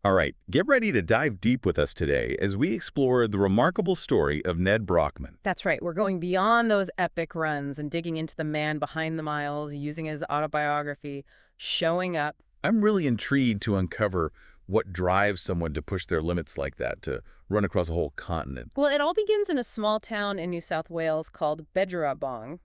All right, get ready to dive deep with us today as we explore the remarkable story of Nedd Brockmann. That's right. We're going beyond those epic runs and digging into the man behind the miles, using his autobiography, showing up. I'm really intrigued to uncover what drives someone to push their limits like that, to run across a whole continent. Well, it all begins in a small town in New South Wales called Bedgerabong.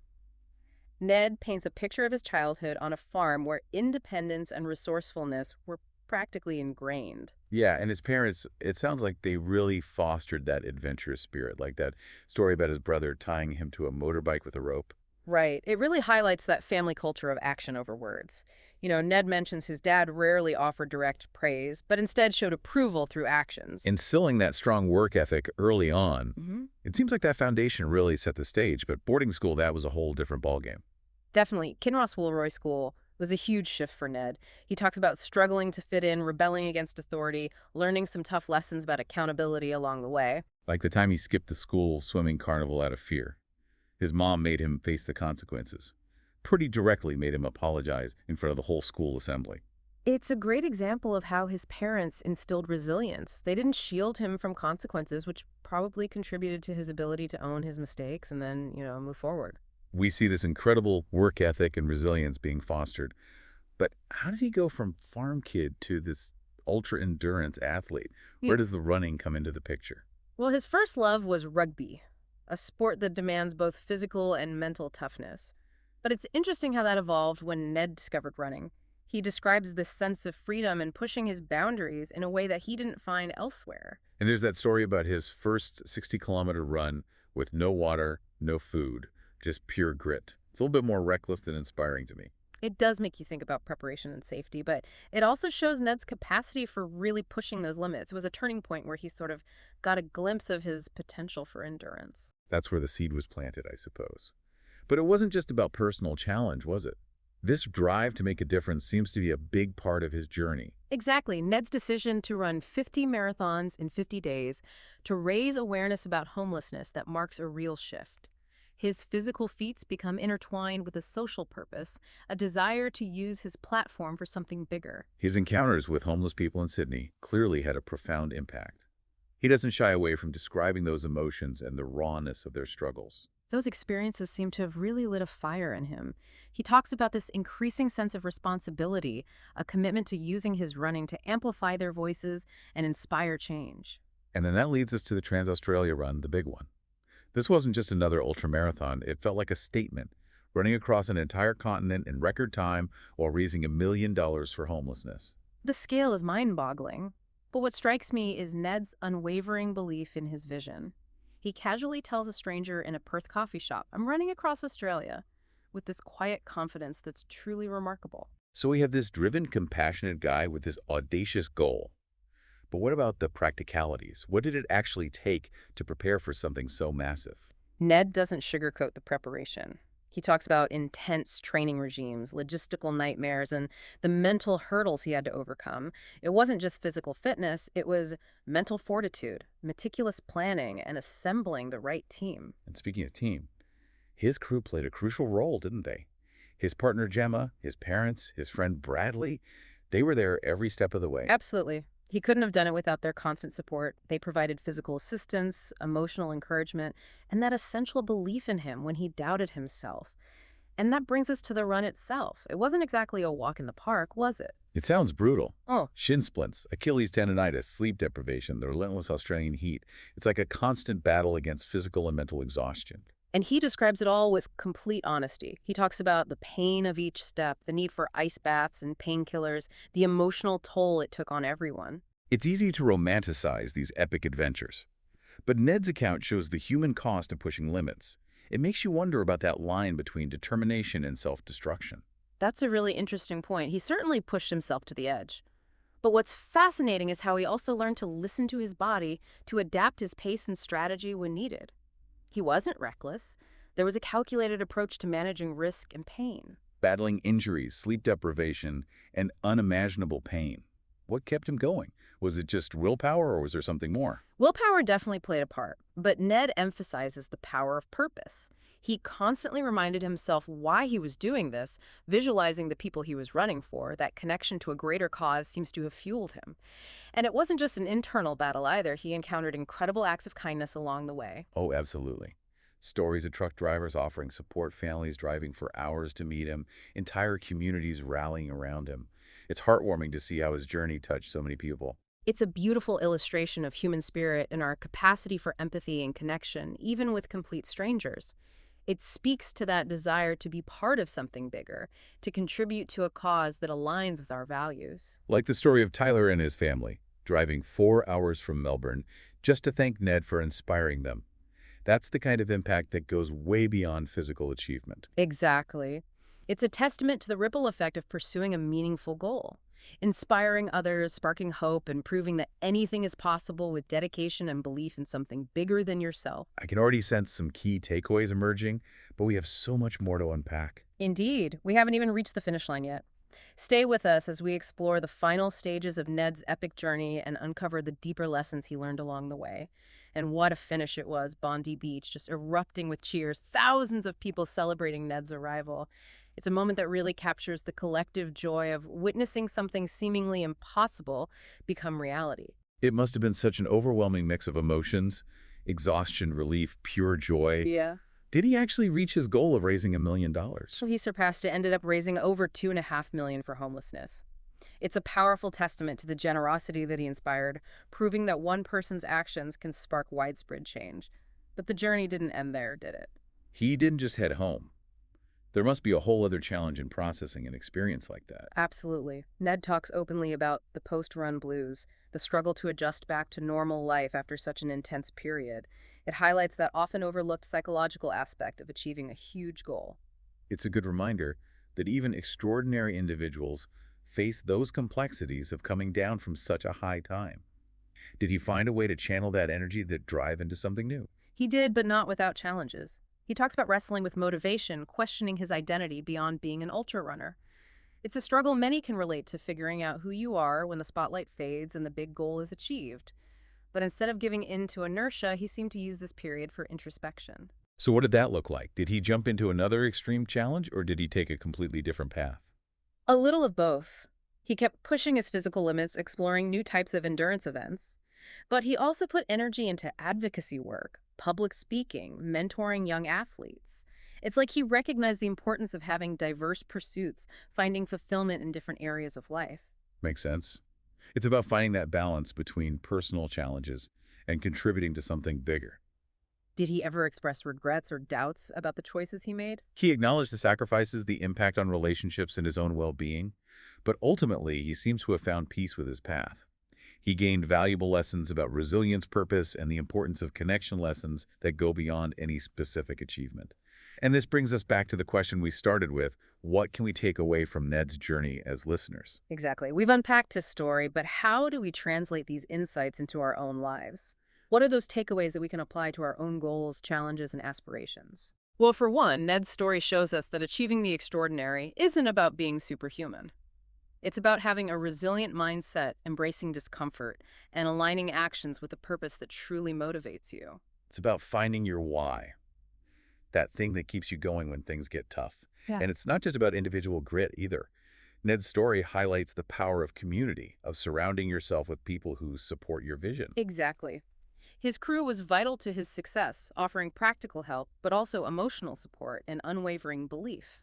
Ned paints a picture of his childhood on a farm where independence and resourcefulness were practically ingrained. Yeah, and his parents, it sounds like they really fostered that adventurous spirit, like that story about his brother tying him to a motorbike with a rope. Right. It really highlights that family culture of action over words. Ned mentions his dad rarely offered direct praise, but instead showed approval through actions. Instilling that strong work ethic early on, hmm it seems like that foundation really set the stage, but boarding school, that was a whole different ballgame. Definitely. Kinross Woolroy School was a huge shift for Ned. He talks about struggling to fit in, rebelling against authority, learning some tough lessons about accountability along the way. Like the time he skipped the school swimming carnival out of fear. His mom made him face the consequences. Pretty directly made him apologize in front of the whole school assembly. It's a great example of how his parents instilled resilience. They didn't shield him from consequences, which probably contributed to his ability to own his mistakes and then, move forward. We see this incredible work ethic and resilience being fostered. But how did he go from farm kid to this ultra-endurance athlete? Yeah. Where does the running come into the picture? Well, his first love was rugby, a sport that demands both physical and mental toughness. But it's interesting how that evolved when Ned discovered running. He describes this sense of freedom and pushing his boundaries in a way that he didn't find elsewhere. And there's that story about his first 60-kilometer run with no water, no food, just pure grit. It's a little bit more reckless than inspiring to me. It does make you think about preparation and safety, but it also shows Ned's capacity for really pushing those limits. It was a turning point where he sort of got a glimpse of his potential for endurance. That's where the seed was planted, I suppose. But it wasn't just about personal challenge, was it? This drive to make a difference seems to be a big part of his journey. Exactly. Ned's decision to run 50 marathons in 50 days to raise awareness about homelessness that marks a real shift. His physical feats become intertwined with a social purpose, a desire to use his platform for something bigger. His encounters with homeless people in Sydney clearly had a profound impact. He doesn't shy away from describing those emotions and the rawness of their struggles. Those experiences seem to have really lit a fire in him. He talks about this increasing sense of responsibility, a commitment to using his running to amplify their voices and inspire change. And then that leads us to the Trans-Australia Run, the big one. This wasn't just another ultramarathon. It felt like a statement, running across an entire continent in record time while raising $1 million for homelessness. The scale is mind-boggling, but what strikes me is Ned's unwavering belief in his vision. He casually tells a stranger in a Perth coffee shop, "I'm running across Australia," with this quiet confidence that's truly remarkable. So we have this driven, compassionate guy with this audacious goal. But what about the practicalities? What did it actually take to prepare for something so massive? Ned doesn't sugarcoat the preparation. He talks about intense training regimes, logistical nightmares, and the mental hurdles he had to overcome. It wasn't just physical fitness, it was mental fortitude, meticulous planning, and assembling the right team. And speaking of team, his crew played a crucial role, didn't they? His partner Gemma, his parents, his friend Bradley, they were there every step of the way. Absolutely. He couldn't have done it without their constant support. They provided physical assistance, emotional encouragement, and that essential belief in him when he doubted himself. And that brings us to the run itself. It wasn't exactly a walk in the park, was it? It sounds brutal. Oh, Shin splints, Achilles tendonitis, sleep deprivation, the relentless Australian heat. It's like a constant battle against physical and mental exhaustion. and he describes it all with complete honesty. He talks about the pain of each step, the need for ice baths and painkillers, the emotional toll it took on everyone. It's easy to romanticize these epic adventures. But Ned's account shows the human cost of pushing limits. It makes you wonder about that line between determination and self-destruction. That's a really interesting point. He certainly pushed himself to the edge. But what's fascinating is how he also learned to listen to his body, to adapt his pace and strategy when needed. He wasn't reckless. There was a calculated approach to managing risk and pain. Battling injuries, sleep deprivation, and unimaginable pain. What kept him going? Was it just willpower or was there something more? Willpower definitely played a part. But Ned emphasizes the power of purpose. He constantly reminded himself why he was doing this, visualizing the people he was running for. That connection to a greater cause seems to have fueled him. And it wasn't just an internal battle either. He encountered incredible acts of kindness along the way. Oh, absolutely. Stories of truck drivers offering support, families driving for hours to meet him, entire communities rallying around him. It's heartwarming to see how his journey touched so many people. It's a beautiful illustration of human spirit and our capacity for empathy and connection, even with complete strangers. It speaks to that desire to be part of something bigger, to contribute to a cause that aligns with our values. Like the story of Tyler and his family, driving 4 hours from Melbourne just to thank Ned for inspiring them. That's the kind of impact that goes way beyond physical achievement. Exactly. It's a testament to the ripple effect of pursuing a meaningful goal, inspiring others, sparking hope, and proving that anything is possible with dedication and belief in something bigger than yourself. I can already sense some key takeaways emerging, but we have so much more to unpack. Indeed, we haven't even reached the finish line yet. Stay with us as we explore the final stages of Ned's epic journey and uncover the deeper lessons he learned along the way. And what a finish it was, Bondi Beach just erupting with cheers, thousands of people celebrating Ned's arrival. It's a moment that really captures the collective joy of witnessing something seemingly impossible become reality. It must have been such an overwhelming mix of emotions, exhaustion, relief, pure joy. Yeah. Did he actually reach his goal of raising $1 million? So he surpassed it, ended up raising over 2.5 million for homelessness. It's a powerful testament to the generosity that he inspired, proving that one person's actions can spark widespread change. But the journey didn't end there, did it? He didn't just head home. There must be a whole other challenge in processing an experience like that. Absolutely. Ned talks openly about the post-run blues, the struggle to adjust back to normal life after such an intense period. It highlights that often overlooked psychological aspect of achieving a huge goal. It's a good reminder that even extraordinary individuals face those complexities of coming down from such a high time. Did he find a way to channel that energy, that drive into something new? He did, but not without challenges. He talks about wrestling with motivation, questioning his identity beyond being an ultra runner. It's a struggle many can relate to, figuring out who you are when the spotlight fades and the big goal is achieved. But instead of giving in to inertia, he seemed to use this period for introspection. So what did that look like? Did he jump into another extreme challenge, or did he take a completely different path? A little of both. He kept pushing his physical limits, exploring new types of endurance events. But he also put energy into advocacy work, public speaking, mentoring young athletes. It's like he recognized the importance of having diverse pursuits, finding fulfillment in different areas of life. Makes sense. It's about finding that balance between personal challenges and contributing to something bigger. Did he ever express regrets or doubts about the choices he made? He acknowledged the sacrifices, the impact on relationships and his own well-being, but ultimately he seems to have found peace with his path. He gained valuable lessons about resilience, purpose, and the importance of connection, lessons that go beyond any specific achievement. And this brings us back to the question we started with: what can we take away from Ned's journey as listeners? Exactly. We've unpacked his story, but how do we translate these insights into our own lives? What are those takeaways that we can apply to our own goals, challenges, and aspirations? Well, for one, Ned's story shows us that achieving the extraordinary isn't about being superhuman. It's about having a resilient mindset, embracing discomfort, and aligning actions with a purpose that truly motivates you. It's about finding your why, that thing that keeps you going when things get tough. Yeah. And it's not just about individual grit either. Ned's story highlights the power of community, of surrounding yourself with people who support your vision. Exactly. His crew was vital to his success, offering practical help, but also emotional support and unwavering belief.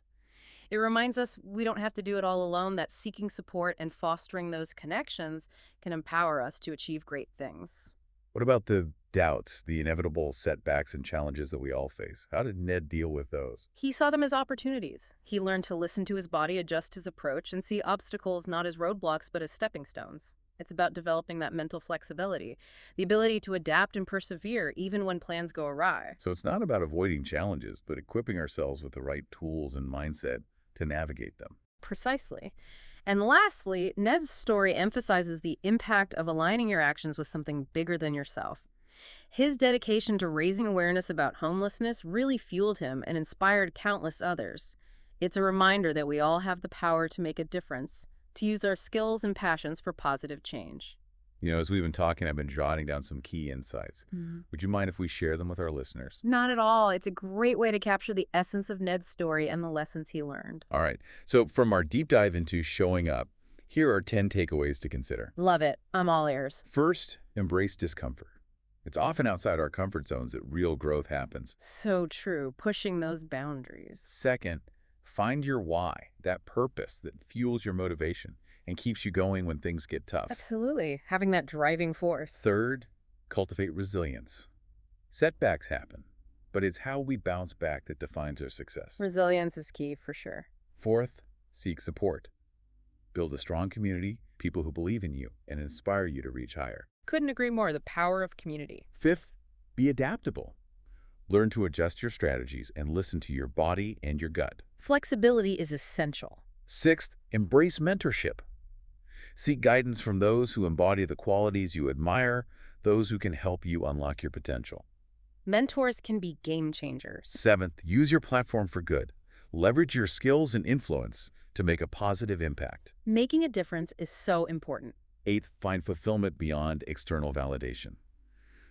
It reminds us we don't have to do it all alone, that seeking support and fostering those connections can empower us to achieve great things. What about the doubts, the inevitable setbacks and challenges that we all face? How did Ned deal with those? He saw them as opportunities. He learned to listen to his body, adjust his approach, and see obstacles not as roadblocks but as stepping stones. It's about developing that mental flexibility, the ability to adapt and persevere even when plans go awry. So it's not about avoiding challenges, but equipping ourselves with the right tools and mindset to navigate them. Precisely. And lastly, Ned's story emphasizes the impact of aligning your actions with something bigger than yourself. His dedication to raising awareness about homelessness really fueled him and inspired countless others. It's a reminder that we all have the power to make a difference, to use our skills and passions for positive change. As we've been talking, I've been jotting down some key insights. Mhm. Would you mind if we share them with our listeners? Not at all. It's a great way to capture the essence of Ned's story and the lessons he learned. All right. So from our deep dive into showing up, here are 10 takeaways to consider. Love it. I'm all ears. First, embrace discomfort. It's often outside our comfort zones that real growth happens. So true. Pushing those boundaries. Second, find your why, that purpose that fuels your motivation and keeps you going when things get tough. Absolutely. Having that driving force. Third, cultivate resilience. Setbacks happen, but it's how we bounce back that defines our success. Resilience is key for sure. Fourth, seek support. Build a strong community, people who believe in you and inspire you to reach higher. Couldn't agree more. The power of community. Fifth, be adaptable. Learn to adjust your strategies and listen to your body and your gut. Flexibility is essential. Sixth, embrace mentorship. Seek guidance from those who embody the qualities you admire, those who can help you unlock your potential. Mentors can be game changers. Seventh, use your platform for good. Leverage your skills and influence to make a positive impact. Making a difference is so important. Eighth, find fulfillment beyond external validation.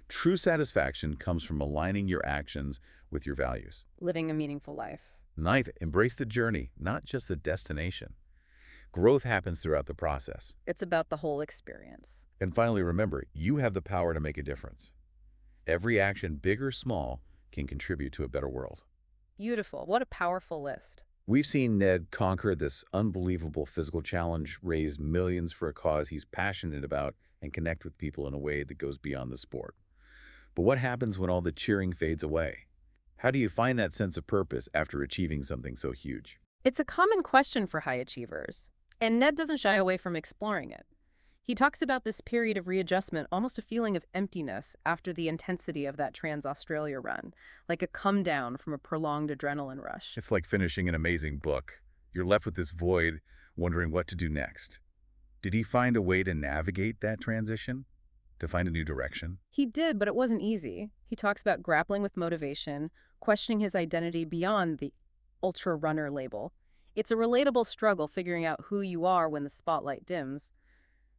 True satisfaction comes from aligning your actions with your values. Living a meaningful life. Ninth, embrace the journey, not just the destination. Growth happens throughout the process. It's about the whole experience. And finally, remember, you have the power to make a difference. Every action, big or small, can contribute to a better world. Beautiful. What a powerful list. We've seen Nedd conquer this unbelievable physical challenge, raise millions for a cause he's passionate about, and connect with people in a way that goes beyond the sport. But what happens when all the cheering fades away? How do you find that sense of purpose after achieving something so huge? It's a common question for high achievers, and Nedd doesn't shy away from exploring it. He talks about this period of readjustment, almost a feeling of emptiness after the intensity of that Trans-Australia run, like a come down from a prolonged adrenaline rush. It's like finishing an amazing book. You're left with this void, wondering what to do next. Did he find a way to navigate that transition? To find a new direction? He did, but it wasn't easy. He talks about grappling with motivation, questioning his identity beyond the ultra runner label. It's a relatable struggle figuring out who you are when the spotlight dims.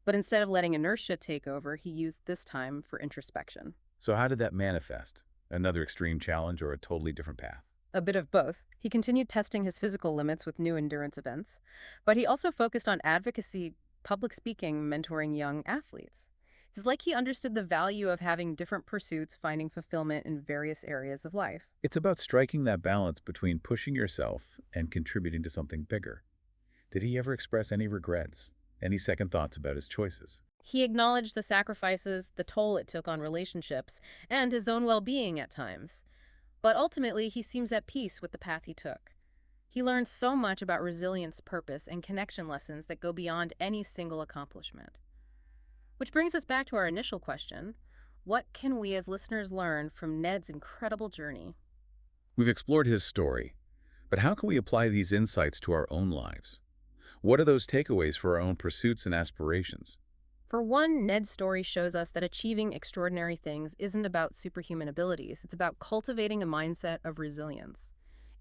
But instead of letting inertia take over, he used this time for introspection. So how did that manifest? Another extreme challenge or a totally different path? A bit of both. He continued testing his physical limits with new endurance events, but he also focused on advocacy, public speaking, mentoring young athletes. It's like he understood the value of having different pursuits, finding fulfillment in various areas of life. It's about striking that balance between pushing yourself and contributing to something bigger. Did he ever express any regrets? Any second thoughts about his choices? He acknowledged the sacrifices, the toll it took on relationships, and his own well-being at times. But ultimately, he seems at peace with the path he took. He learned so much about resilience, purpose, and connection lessons that go beyond any single accomplishment. Which brings us back to our initial question. What can we as listeners learn from Nedd's incredible journey? We've explored his story, but how can we apply these insights to our own lives? What are those takeaways for our own pursuits and aspirations? For one, Nedd's story shows us that achieving extraordinary things isn't about superhuman abilities. It's about cultivating a mindset of resilience,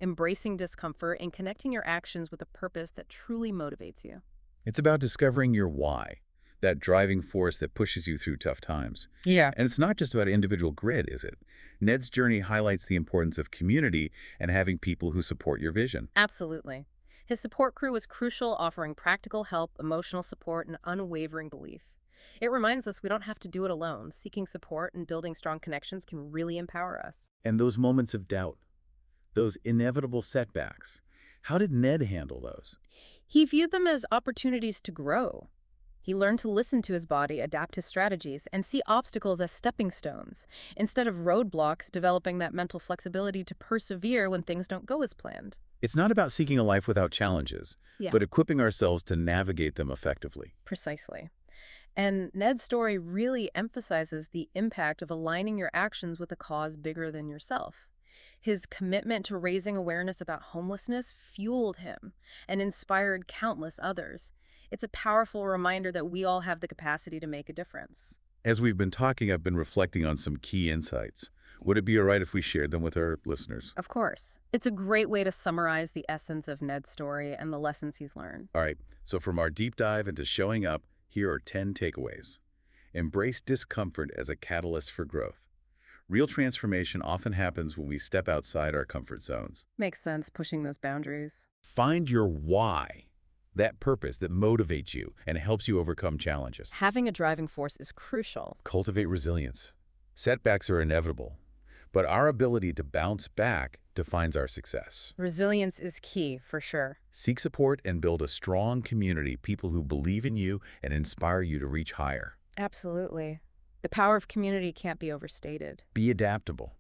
embracing discomfort, and connecting your actions with a purpose that truly motivates you. It's about discovering your why, that driving force that pushes you through tough times. Yeah. And it's not just about individual grit, is it? Nedd's journey highlights the importance of community and having people who support your vision. Absolutely. His support crew was crucial, offering practical help, emotional support, and unwavering belief. It reminds us we don't have to do it alone. Seeking support and building strong connections can really empower us. And those moments of doubt, those inevitable setbacks, how did Nedd handle those? He viewed them as opportunities to grow. He learned to listen to his body, adapt his strategies, and see obstacles as stepping stones, instead of roadblocks, developing that mental flexibility to persevere when things don't go as planned. It's not about seeking a life without challenges, Yeah. but equipping ourselves to navigate them effectively. Precisely. And Nedd's story really emphasizes the impact of aligning your actions with a cause bigger than yourself. His commitment to raising awareness about homelessness fueled him and inspired countless others. It's a powerful reminder that we all have the capacity to make a difference. As we've been talking, I've been reflecting on some key insights. Would it be all right if we shared them with our listeners? Of course. It's a great way to summarize the essence of Nedd's story and the lessons he's learned. All right, so from our deep dive into showing up, here are 10 takeaways. Embrace discomfort as a catalyst for growth. Real transformation often happens when we step outside our comfort zones. Makes sense, pushing those boundaries. Find your why, that purpose that motivates you and helps you overcome challenges. Having a driving force is crucial. Cultivate resilience. Setbacks are inevitable, but our ability to bounce back defines our success. Resilience is key, for sure. Seek support and build a strong community, people who believe in you and inspire you to reach higher. Absolutely. The power of community can't be overstated. Be adaptable.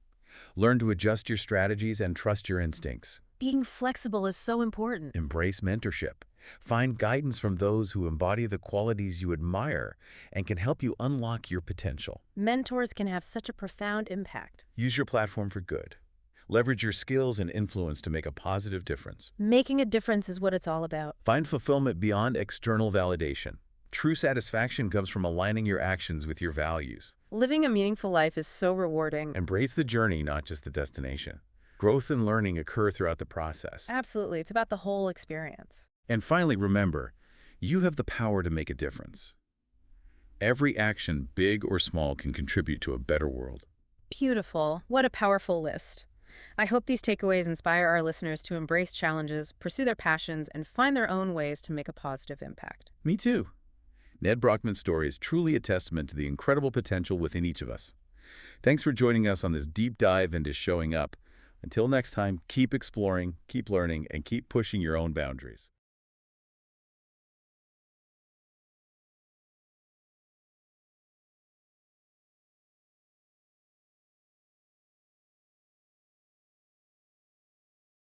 Learn to adjust your strategies and trust your instincts. Being flexible is so important. Embrace mentorship. Find guidance from those who embody the qualities you admire and can help you unlock your potential. Mentors can have such a profound impact. Use your platform for good. Leverage your skills and influence to make a positive difference. Making a difference is what it's all about. Find fulfillment beyond external validation. True satisfaction comes from aligning your actions with your values. Living a meaningful life is so rewarding. Embrace the journey, not just the destination. Growth and learning occur throughout the process. Absolutely. It's about the whole experience. And finally, remember, you have the power to make a difference. Every action, big or small, can contribute to a better world. Beautiful. What a powerful list. I hope these takeaways inspire our listeners to embrace challenges, pursue their passions, and find their own ways to make a positive impact. Me too. Nedd Brockmann's story is truly a testament to the incredible potential within each of us. Thanks for joining us on this deep dive into showing up. Until next time, keep exploring, keep learning, and keep pushing your own boundaries.